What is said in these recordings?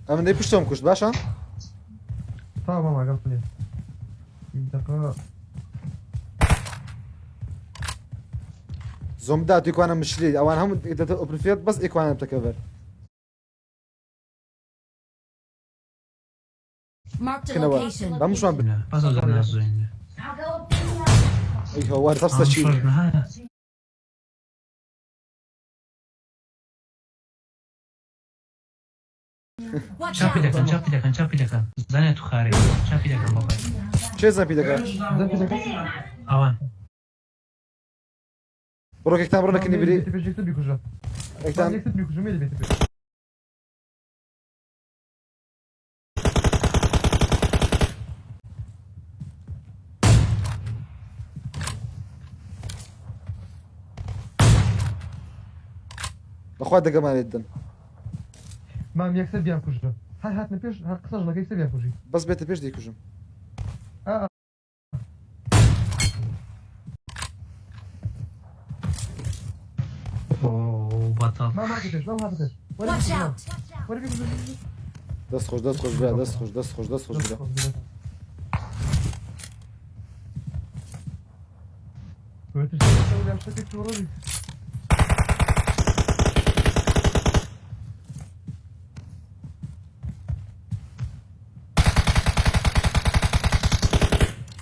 Ama ne piştom kuş başa? Tamam aga play. Bir dakika. Zombi da tu ana mishli. Awan ham ida oprifiyat bas ikwana btakaver. Marked a Kina wa. location. Ben şu an لا بس أقدر نازل عندي iyi var tafsa عم şey. فرنا هذا Watch شافي out. لكن شافي لكن شافي لكن زنيت خارج شافي لكن بابا Şey zapi dakika. Bir dakika. أوان Bro kektan bro nakini biri. Tepecekte bir kuca. Kektan Tepecekte bir kuca mıydı be tepe? بخواد دقه ما يدن. Mam yaksa bir kuca. Hat ne peş? Hat kısa jona yaksa bir kuca. بس بيت بيش دي كوجم. Aa. أوه بطل Mam hat peş. Mam hat peş. Watch out. Var bir kuca. دست خوش دست خوش بیا دست خوش دست خوش دست خوش بیا. Böyle şey yapsa tek doğru değil.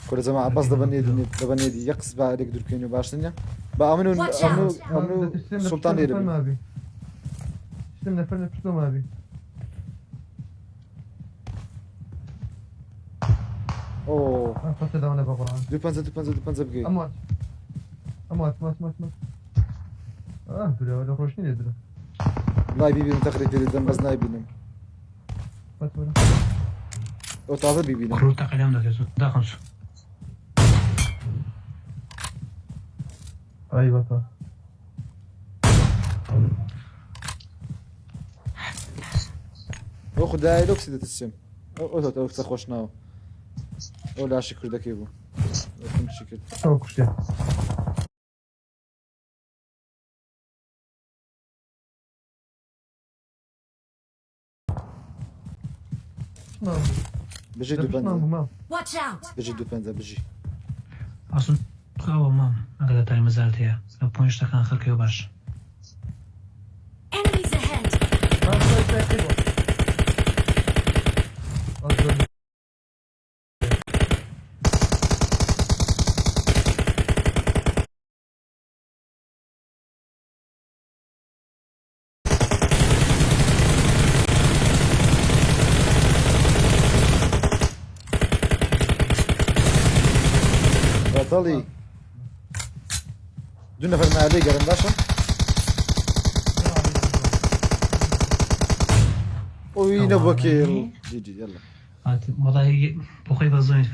كل زمان عباس دبني دي يقص بعد يقدر كينو باشتنيا. بأمنو Watch أمنو out. أمنو سلطان يربي. abi. Sistem neferine piştim abi. أوه Ha pasta da ona baba. دو بنزا بقي. Ama Ah böyle hoş değil dedi. لا بيبي متخرج في الدم بس نايبينهم. Bak böyle. أو تعال بيبينا. كروت قلم ده كذا ده خمسة Ay bata. أو خداي لوكس ده تسم. أو تخوش ناو. أو لا شكر ده كيبو. كم شكل. Tamam kuş ya. Tamam. بيجي دو Tamam بنزا. mam. Watch out. بيجي دو بنزا بيجي. أصلا أول مام أقدر تاني مزالت هي لو بونش تكان خلك يوباش Enemies ahead. Tamam şöyle şey yapayım. Az böyle. بطلي. دو نفر ما عليه قرن باشا. وين طبعاً. بوكيل. جي يلا. والله بخي بظن